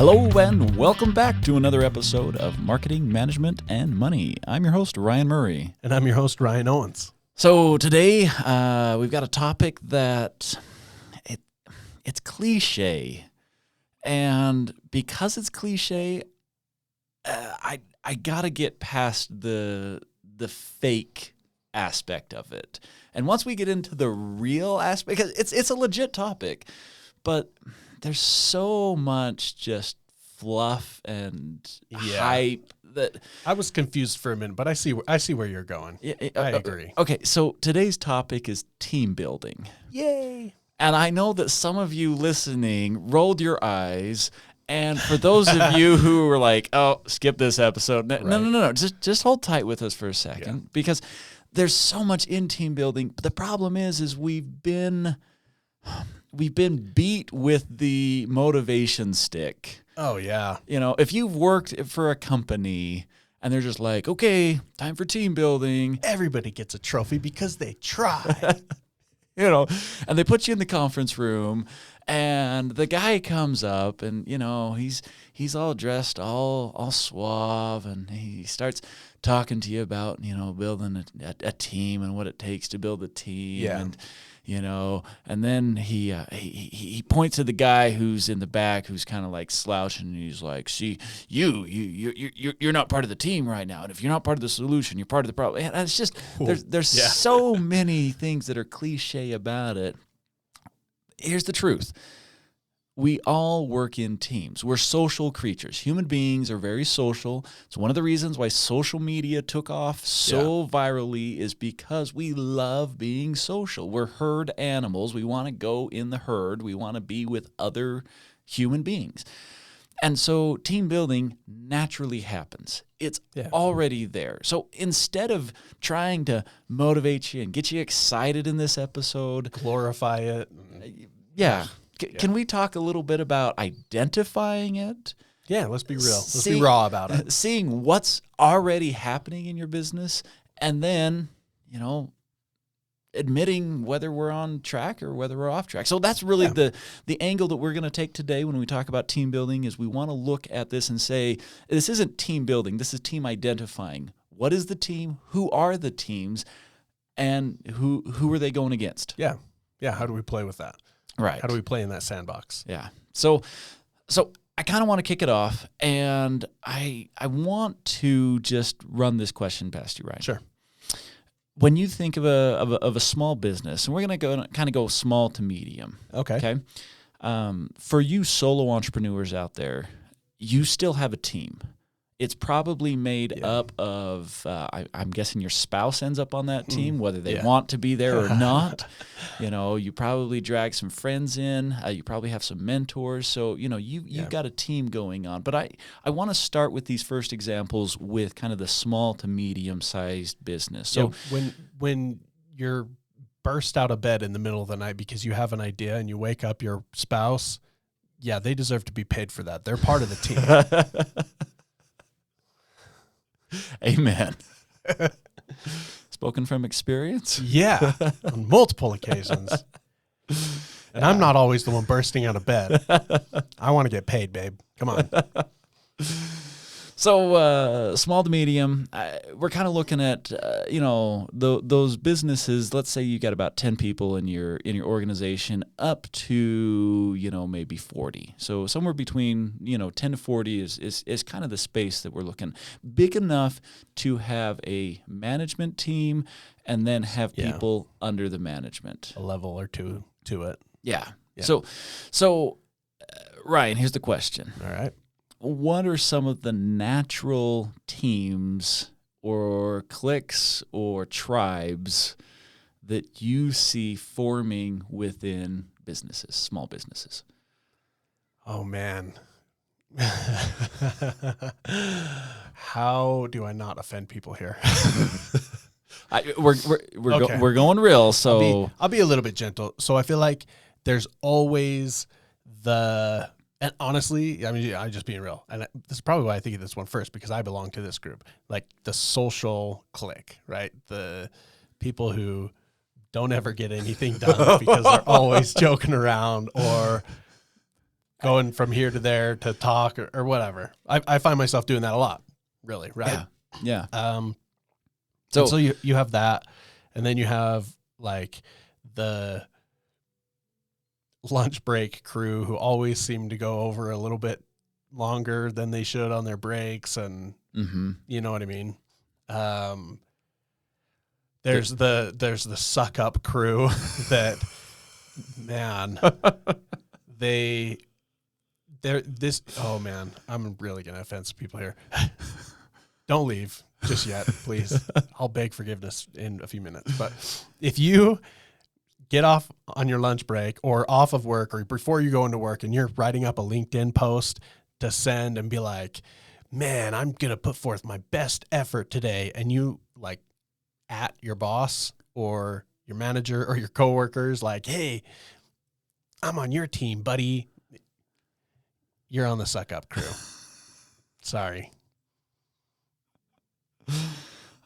Hello and welcome back to another episode of Marketing, Management, and Money. I'm your host, Ryan Murray. And I'm your host, Ryan Owens. So today we've got a topic that it's cliche. And because it's cliche, I got to get past the fake aspect of it. And once we get into the real aspect, because it's a legit topic, but there's so much just fluff and hype that I was confused for a minute, but I see where you're going. I agree. Okay, so today's topic is team building. Yay! And I know that some of you listening rolled your eyes. And for those of you who were like, "Oh, skip this episode," no, just hold tight with us for a second because there's so much in team building. But the problem is we've been beat with the motivation stick. Oh, yeah. You know, if you've worked for a company and they're just like, okay, time for team building. Everybody gets a trophy because they try. You know, and they put you in the conference room and the guy comes up and, you know, he's all dressed, all suave, and he starts talking to you about, you know, building a team and what it takes to build a team. Yeah. And, you know, and then he points to the guy who's in the back who's kind of like slouching, and he's like, "See, you're not part of the team right now, and if you're not part of the solution, you're part of the problem." And it's just there's so many things that are cliche about it. Here's the truth. We all work in teams. We're social creatures. Human beings are very social. It's one of the reasons why social media took off so virally is because we love being social. We're herd animals. We want to go in the herd. We want to be with other human beings. And so team building naturally happens. It's already there. So instead of trying to motivate you and get you excited in this episode, glorify it. Can we talk a little bit about identifying it? Yeah, let's be real. Let's be raw about it. Seeing what's already happening in your business, and then, you know, admitting whether we're on track or whether we're off track. So that's really the angle that we're going to take today when we talk about team building is we want to look at this and say, this isn't team building, this is team identifying. What is the team? Who are the teams? And who are they going against? Yeah. Yeah, how do we play with that? Right. How do we play in that sandbox? Yeah. So I kind of want to kick it off, and I want to just run this question past you, Ryan. Sure. When you think of a small business, and we're going to go small to medium. Okay. For you solo entrepreneurs out there, you still have a team. It's probably made up of, I'm guessing your spouse ends up on that team, whether they want to be there or not. You know, you probably drag some friends in. You probably have some mentors. So, you know, you've got a team going on. But I want to start with these first examples with kind of the small to medium-sized business. So when you're burst out of bed in the middle of the night because you have an idea and you wake up your spouse, they deserve to be paid for that. They're part of the team. Amen. Spoken from experience? Yeah, on multiple occasions. And I'm not always the one bursting out of bed. I want to get paid, babe. Come on. So small to medium, we're kind of looking at, you know, those businesses. Let's say you got about 10 people in your organization up to, you know, maybe 40. So somewhere between, you know, 10 to 40 is kind of the space that we're looking. Big enough to have a management team and then have people under the management. A level or two to it. Yeah. So Ryan, here's the question. All right. What are some of the natural teams or cliques or tribes that you see forming within businesses, small businesses? Oh, man. How do I not offend people here? We're going real, so I'll be a little bit gentle. So I feel like there's always and honestly, I mean, I'm just being real. And this is probably why I think of this one first, because I belong to this group, like the social clique, right? The people who don't ever get anything done because they're always joking around or going from here to there to talk or whatever. I find myself doing that a lot, really, right? Yeah. So you have that, and then you have like the lunch break crew who always seem to go over a little bit longer than they should on their breaks, and you know what I mean. There's the suck up crew that, man, they're this. Oh man, I'm really gonna offend some people here. Don't leave just yet, please. I'll beg forgiveness in a few minutes. But if you get off on your lunch break or off of work or before you go into work and you're writing up a LinkedIn post to send and be like, man, I'm going to put forth my best effort today. And you like at your boss or your manager or your coworkers like, hey, I'm on your team, buddy. You're on the suck up crew. Sorry.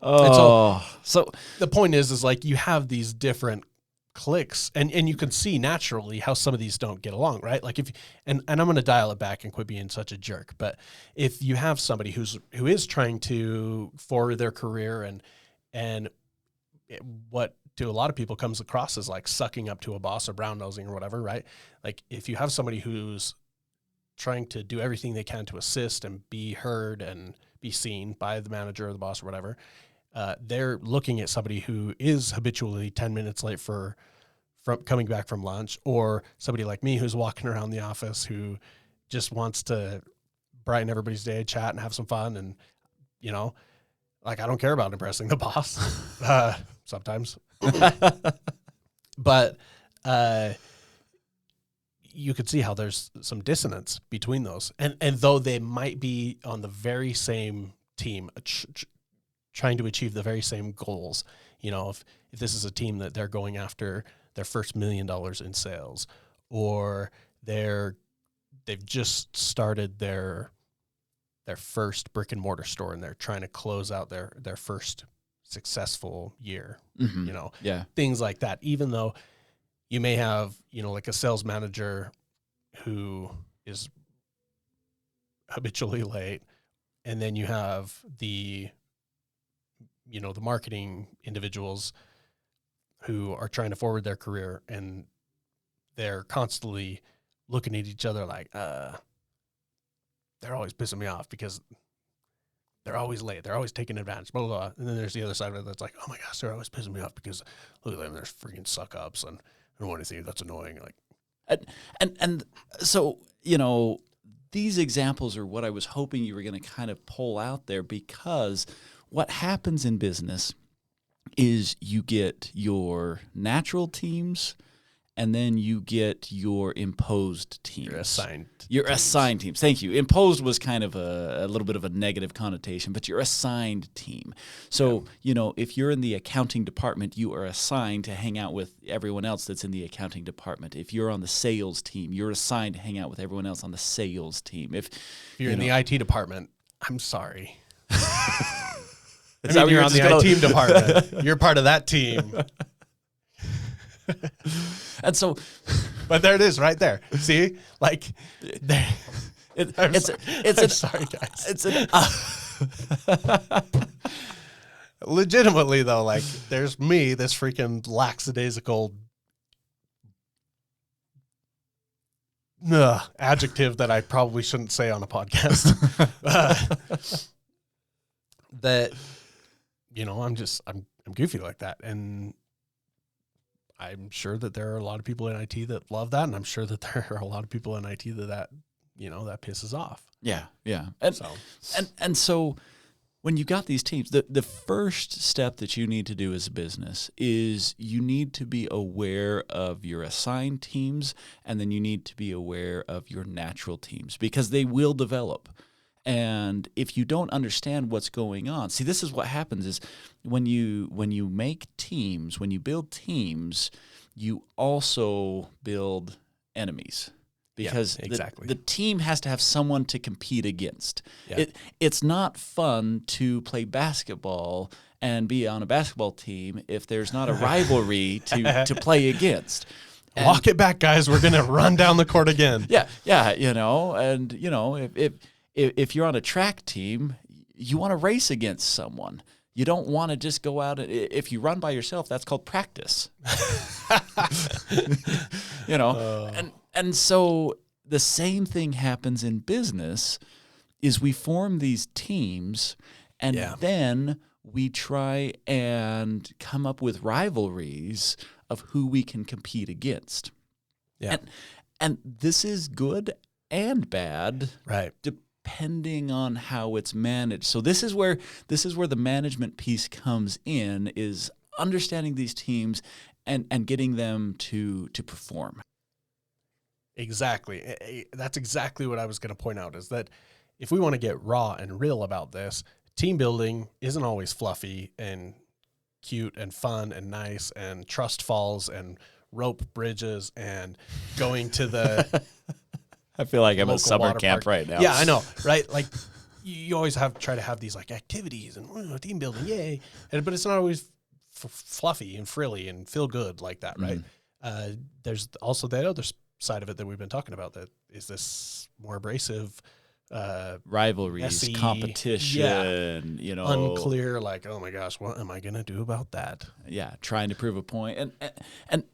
So the point is like you have these different cliques and you can see naturally how some of these don't get along, right? Like and I'm going to dial it back and quit being such a jerk, but if you have somebody who is trying to forward their career and what to a lot of people comes across as like sucking up to a boss or brown nosing or whatever, right? Like if you have somebody who's trying to do everything they can to assist and be heard and be seen by the manager or the boss or whatever, they're looking at somebody who is habitually 10 minutes late from coming back from lunch, or somebody like me who's walking around the office who just wants to brighten everybody's day, chat and have some fun. And, you know, like I don't care about impressing the boss sometimes, but you could see how there's some dissonance between those. And though they might be on the very same team, trying to achieve the very same goals, you know, if this is a team that they're going after their first $1 million in sales, or they've just started their first brick and mortar store and they're trying to close out their first successful year, you know, things like that. Even though you may have, you know, like a sales manager who is habitually late, and then you have the marketing individuals who are trying to forward their career, and they're constantly looking at each other like, they're always pissing me off because they're always late. They're always taking advantage, blah, blah, blah. And then there's the other side of it that's like, oh my gosh, they're always pissing me off because look at them, there's freaking suck ups and I don't want anything that's annoying. Like, and so, you know, these examples are what I was hoping you were going to kind of pull out there, because what happens in business is you get your natural teams and then you get your imposed teams. Your assigned teams. Thank you. Imposed was kind of a little bit of a negative connotation, but your assigned team. So, you know, if you're in the accounting department, you are assigned to hang out with everyone else that's in the accounting department. If you're on the sales team, you're assigned to hang out with everyone else on the sales team. If you're in the IT department, I'm sorry. You're on the IT department. You're part of that team. And so, but there it is, right there. See, like, I'm sorry, guys. Legitimately though, like, there's me, this freaking lackadaisical adjective that I probably shouldn't say on a podcast. That, you know, I'm goofy like that, and I'm sure that there are a lot of people in IT that love that, and I'm sure that there are a lot of people in IT that you know, that pisses off. Yeah. And So so when you got these teams, the first step that you need to do as a business is you need to be aware of your assigned teams, and then you need to be aware of your natural teams, because they will develop. And if you don't understand what's going on, see, this is what happens is when you make teams, when you build teams, you also build enemies, because exactly. the team has to have someone to compete against. Yeah. It's not fun to play basketball and be on a basketball team if there's not a rivalry to play against. Walk it back, guys. We're going to run down the court again. Yeah, and if you're on a track team, you want to race against someone. You don't want to just go out. If you run by yourself, that's called practice. And so the same thing happens in business. Is we form these teams, and then we try and come up with rivalries of who we can compete against. Yeah, and this is good and bad, right? Depending on how it's managed. So this is where the management piece comes in, is understanding these teams and getting them to perform. Exactly. That's exactly what I was going to point out, is that if we want to get raw and real about this, team building isn't always fluffy and cute and fun and nice and trust falls and rope bridges and going to the I feel like I'm at summer camp park right now. Yeah, I know, right? Like you always try to have these like activities and team building, yay! But it's not always fluffy and frilly and feel good like that, right? Mm-hmm. There's also that other side of it that we've been talking about, that is this more abrasive rivalries, messy, competition, unclear, like, oh my gosh, what am I going to do about that? Yeah, trying to prove a point. And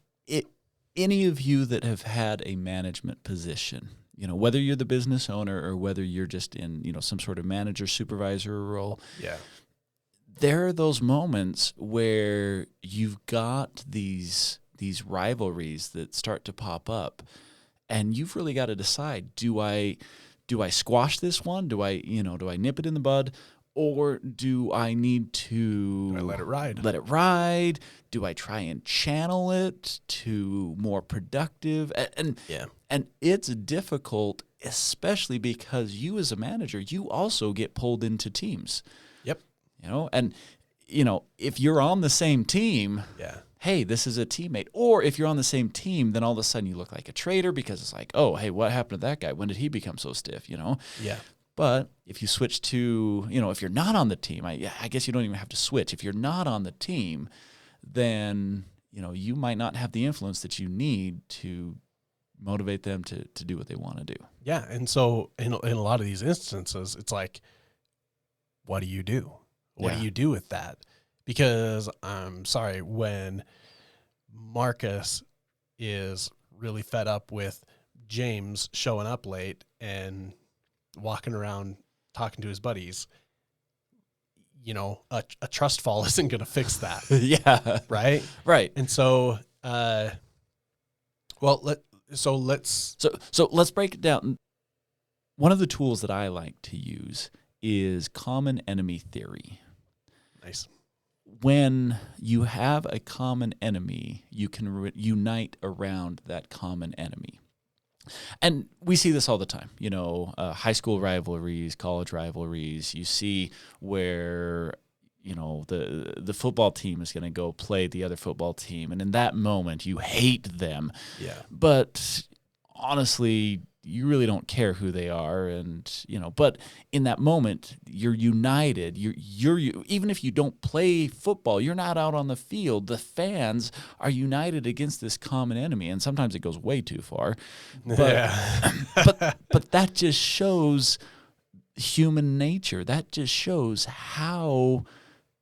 any of you that have had a management position, whether you're the business owner or whether you're just in, some sort of manager, supervisor role, there are those moments where you've got these rivalries that start to pop up, and you've really got to decide, do I squash this one? Do I nip it in the bud? Or do I need to let it ride? Do I try and channel it to more productive? And it's difficult, especially because you as a manager, you also get pulled into teams. Yep. If you're on the same team, hey, this is a teammate. Or if you're on the same team, then all of a sudden you look like a traitor, because it's like, oh, hey, what happened to that guy? When did he become so stiff? Yeah. But if you switch to, if you're not on the team, I guess you don't even have to switch. If you're not on the team, then, you might not have the influence that you need to motivate them to do what they want to do. Yeah. And so in a lot of these instances, it's like, what do you do? What do you do with that? Because I'm sorry, when Marcus is really fed up with James showing up late and walking around talking to his buddies, a trust fall isn't going to fix that. Yeah. Right? Right. And so, let's break it down. One of the tools that I like to use is common enemy theory. Nice. When you have a common enemy, you can unite around that common enemy. And we see this all the time, high school rivalries, college rivalries. You see where, the football team is going to go play the other football team. And in that moment, you hate them. Yeah. But honestly, you really don't care who they are. And, but in that moment, you're united. You're even if you don't play football, you're not out on the field. The fans are united against this common enemy. And sometimes it goes way too far. But, but that just shows human nature. That just shows how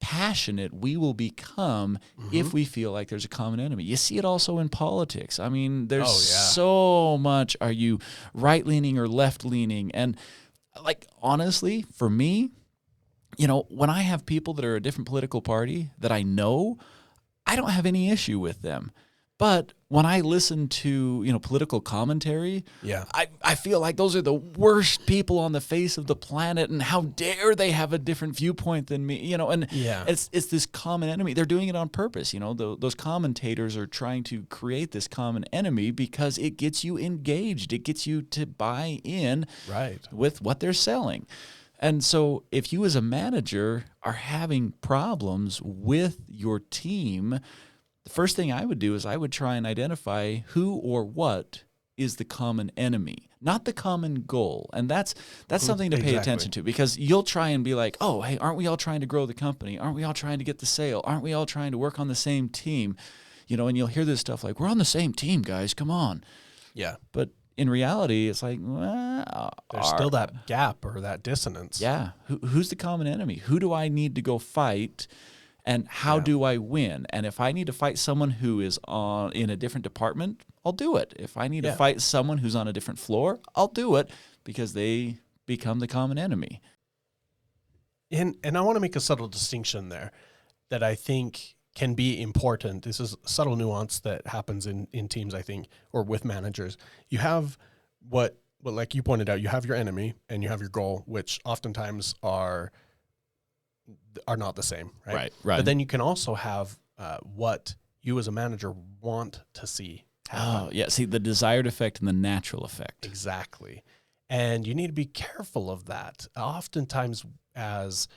passionate we will become if we feel like there's a common enemy. You see it also in politics. I mean, there's so much, are you right-leaning or left-leaning? And like, honestly, for me, when I have people that are a different political party that I know, I don't have any issue with them. But when I listen to, political commentary, I feel like those are the worst people on the face of the planet, and how dare they have a different viewpoint than me, and it's this common enemy. They're doing it on purpose. Those commentators are trying to create this common enemy because it gets you engaged. It gets you to buy in with what they're selling. And so if you as a manager are having problems with your team, the first thing I would do is I would try and identify who or what is the common enemy, not the common goal. And that's something to pay attention to, because you'll try and be like, oh, hey, aren't we all trying to grow the company? Aren't we all trying to get the sale? Aren't we all trying to work on the same team? and you'll hear this stuff like, we're on the same team, guys, come on. Yeah. But in reality, it's like, well, There's still that gap or that dissonance. Yeah. Who's the common enemy? Who do I need to go fight? And how do I win? And if I need to fight someone who is in a different department, I'll do it. If I need to fight someone who's on a different floor, I'll do it, because they become the common enemy. And I want to make a subtle distinction there that I think can be important. This is a subtle nuance that happens in teams, I think, or with managers. You have what like you pointed out, you have your enemy and you have your goal, which oftentimes are not the same, right? Right. But then you can also have what you as a manager want to see happen. Oh, yeah. See, the desired effect and the natural effect. Exactly. And you need to be careful of that. Oftentimes, as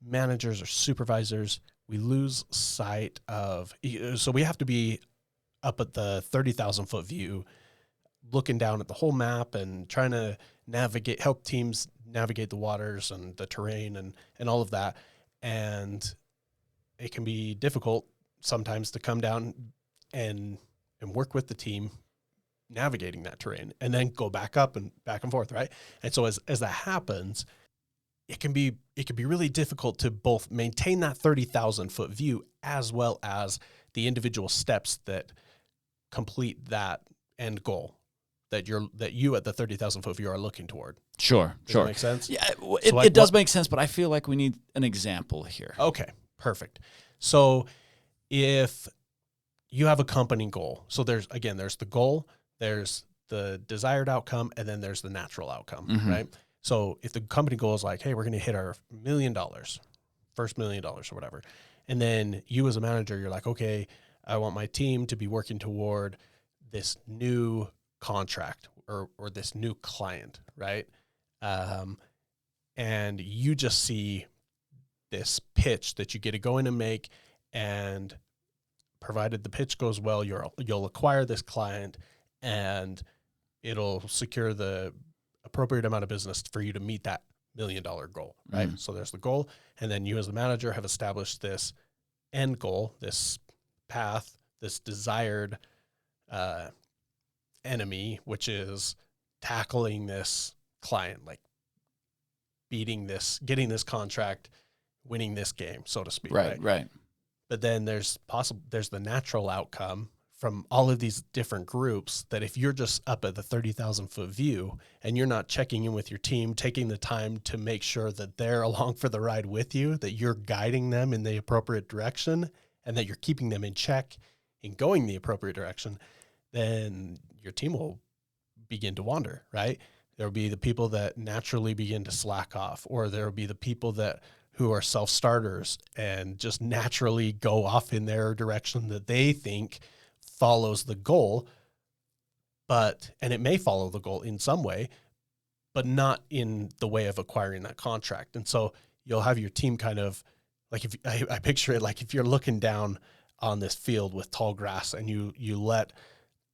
managers or supervisors, we lose sight of, so we have to be up at the 30,000 foot view, looking down at the whole map and trying to help teams navigate the waters and the terrain and all of that. And it can be difficult sometimes to come down and work with the team navigating that terrain and then go back up and back and forth, right? And so as that happens, it can be really difficult to both maintain that 30,000 foot view as well as the individual steps that complete that end goal that you at the 30,000 foot view are looking toward. Sure. Does that make sense? Yeah, it does make sense, but I feel like we need an example here. Okay, perfect. So if you have a company goal, so there's the goal, there's the desired outcome, and then there's the natural outcome, right? So if the company goal is like, hey, we're going to hit our $1 million, first $1 million or whatever, and then you as a manager, you're like, okay, I want my team to be working toward this new contract or this new client, right? And you just see this pitch that you get to go in and make, and provided the pitch goes well, you'll acquire this client and it'll secure the appropriate amount of business for you to meet that $1 million goal, right? So there's the goal. And then you as the manager have established this end goal, this path, this desired enemy, which is tackling this client, like getting this contract, winning this game, so to speak. Right. But then there's the natural outcome from all of these different groups that if you're just up at the 30,000 foot view and you're not checking in with your team, taking the time to make sure that they're along for the ride with you, that you're guiding them in the appropriate direction and that you're keeping them in check and going the appropriate direction, then your team will begin to wander, right? There'll be the people that naturally begin to slack off, or there'll be the people who are self-starters and just naturally go off in their direction that they think follows the goal, and it may follow the goal in some way, but not in the way of acquiring that contract. And so you'll have your team kind of like, I picture it like if you're looking down on this field with tall grass and you let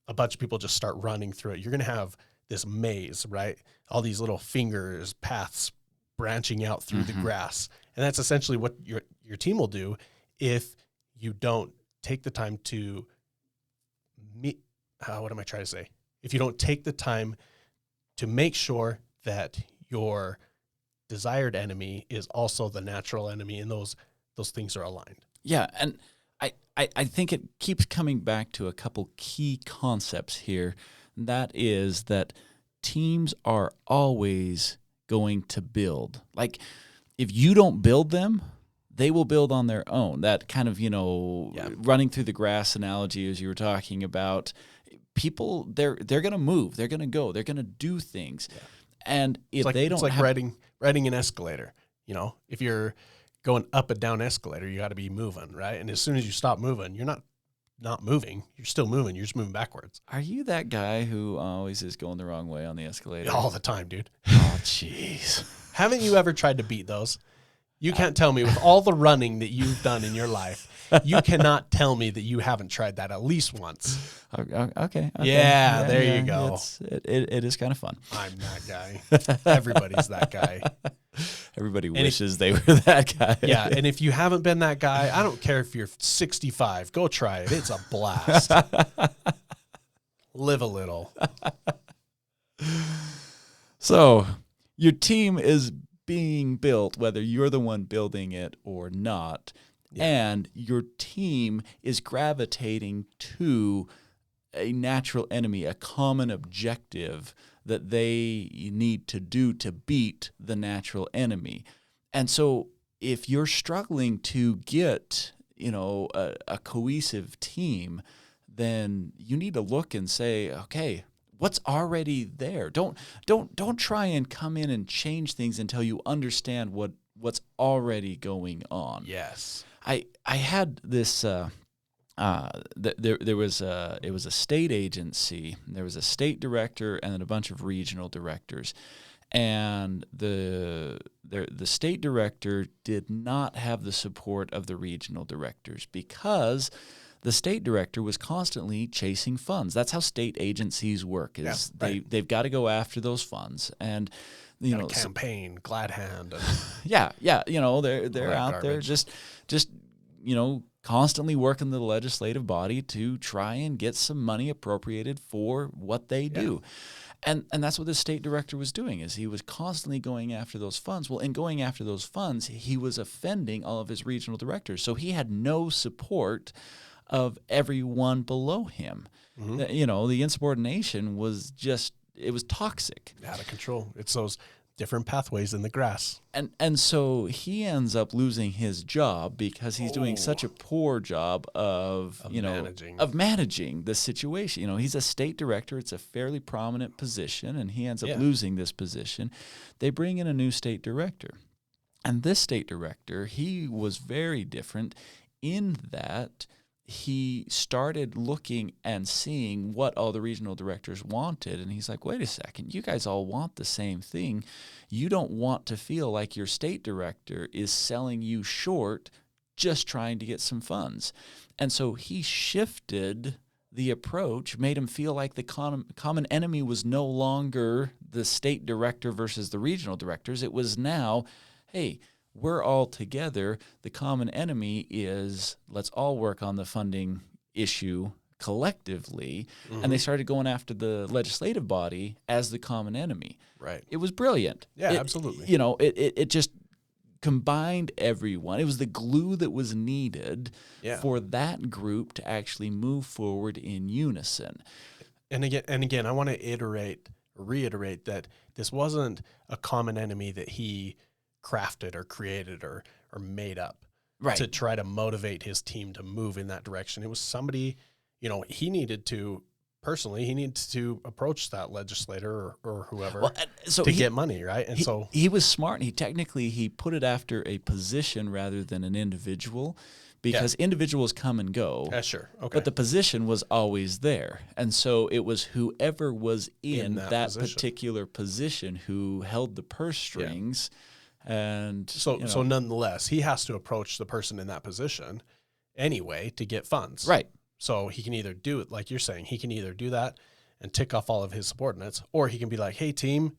a bunch of people just start running through it, you're going to have this maze, right? All these little paths branching out through the grass. And that's essentially what your team will do if you don't take the time to what am I trying to say? If you don't take the time to make sure that your desired enemy is also the natural enemy and those things are aligned. Yeah, and I think it keeps coming back to a couple key concepts here. That is that teams are always going to build. Like, if you don't build them, they will build on their own. That kind of, running through the grass analogy, as you were talking about, people, they're going to move, they're going to go, they're going to do things. Yeah. And if they don't, it's like riding an escalator. If you're going up and down escalator, you got to be moving, right? And as soon as you stop moving, you're not moving. You're still moving. You're just moving backwards. Are you that guy who always is going the wrong way on the escalator? All the time, dude. Oh, jeez. Haven't you ever tried to beat those? You can't tell me, with all the running that you've done in your life, you cannot tell me that you haven't tried that at least once. Okay. Yeah, there you go. It is kind of fun. I'm that guy. Everybody's that guy. Everybody if- wishes they were that guy. Yeah, and if you haven't been that guy, I don't care if you're 65, go try it. It's a blast. Live a little. So your team is being built, whether you're the one building it or not, and your team is gravitating to a natural enemy, a common objective that they need to do to beat the natural enemy. And so if you're struggling to get, a cohesive team, then you need to look and say, okay, what's already there? Don't try and come in and change things until you understand what's already going on. Yes. I had this it was a state agency. There was a state director and then a bunch of regional directors, and the state director did not have the support of the regional directors because the state director was constantly chasing funds. That's how state agencies work. They've got to go after those funds, and campaign, glad hand. And yeah. They're out there garbage. just constantly working the legislative body to try and get some money appropriated for what they do. And that's what the state director was doing, is he was constantly going after those funds. Well, in going after those funds, he was offending all of his regional directors. So he had no support of everyone below him. Mm-hmm. The insubordination was it was toxic. Out of control. It's those different pathways in the grass. And so he ends up losing his job because he's doing such a poor job of managing the situation. He's a state director. It's a fairly prominent position, and he ends up losing this position. They bring in a new state director. And this state director, he was very different in that he started looking and seeing what all the regional directors wanted. And he's like, wait a second, you guys all want the same thing. You don't want to feel like your state director is selling you short just trying to get some funds. And so he shifted the approach, made him feel like the common enemy was no longer the state director versus the regional directors. It was now, hey, we're all together. The common enemy is let's all work on the funding issue collectively. Mm-hmm. And they started going after the legislative body as the common enemy. Right. It was brilliant. Yeah, absolutely. It just combined everyone. It was the glue that was needed for that group to actually move forward in unison. And again, I want to reiterate that this wasn't a common enemy that he crafted or created or made up to try to motivate his team to move in that direction. It was somebody, he needed to approach that legislator or whoever to get money, right? And he was smart. He put it after a position rather than an individual, because individuals come and go. Sure. Okay. But the position was always there. And so it was whoever was in that particular position who held the purse strings. Yeah. And so nonetheless, he has to approach the person in that position anyway to get funds. Right. So he can either do it, like you're saying, he can either do that and tick off all of his subordinates, or he can be like, hey, team,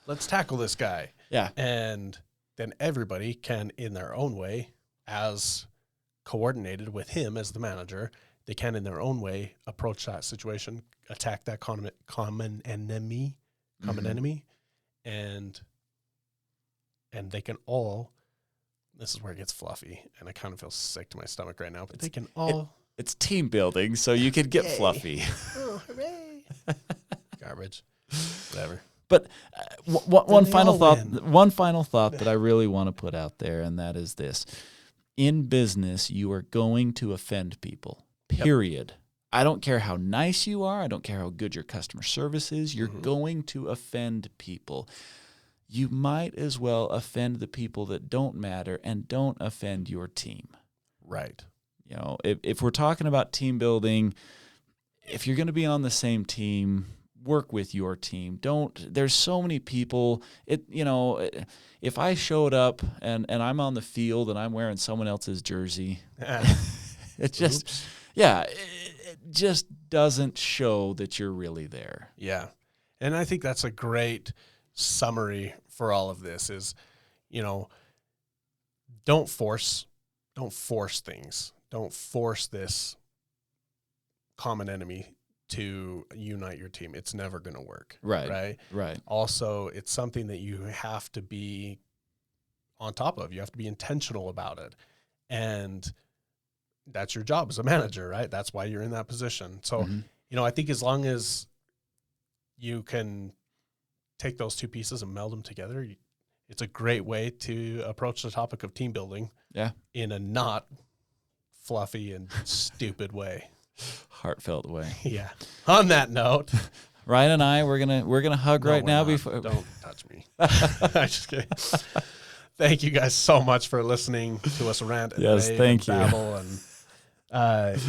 let's tackle this guy. Yeah. And then everybody can, in their own way, as coordinated with him as the manager, they can, in their own way, approach that situation, attack that common enemy, and they can all, this is where it gets fluffy, and I kind of feel sick to my stomach right now, but they can all... It's team building, so you could get fluffy. Oh, hooray. Garbage. Whatever. But one final thought that I really want to put out there, and that is this. In business, you are going to offend people, period. Yep. I don't care how nice you are. I don't care how good your customer service is. You're going to offend people. You might as well offend the people that don't matter and don't offend your team. Right. If we're talking about team building, if you're going to be on the same team, work with your team. There's so many people, if I showed up and I'm on the field and I'm wearing someone else's jersey, it just, it just doesn't show that you're really there. Yeah. And I think that's a great summary for all of this is, don't force things. Don't force this common enemy to unite your team. It's never going to work. Right. Also, it's something that you have to be on top of. You have to be intentional about it. And that's your job as a manager, right? That's why you're in that position. So, I think as long as you can take those two pieces and meld them together, it's a great way to approach the topic of team building. Yeah. In a not fluffy and stupid way. Heartfelt way. Yeah. On that note, Ryan and I, we're gonna hug right now. Before don't touch me. I'm just kidding. Thank you guys so much for listening to us rant. And yes, thank you. Babble. And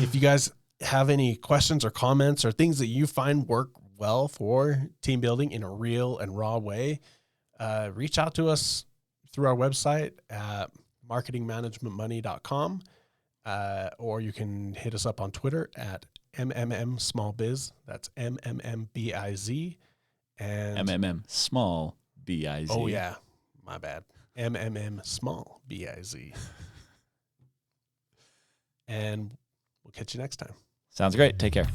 if you guys have any questions or comments or things that you find work well for team building in a real and raw way, reach out to us through our website at marketingmanagementmoney.com. Or you can hit us up on Twitter at MMMSmallBiz. That's MMMBIZ. And MMMSmallBiz. Oh, yeah. My bad. MMMSmallBiz. And we'll catch you next time. Sounds great. Take care.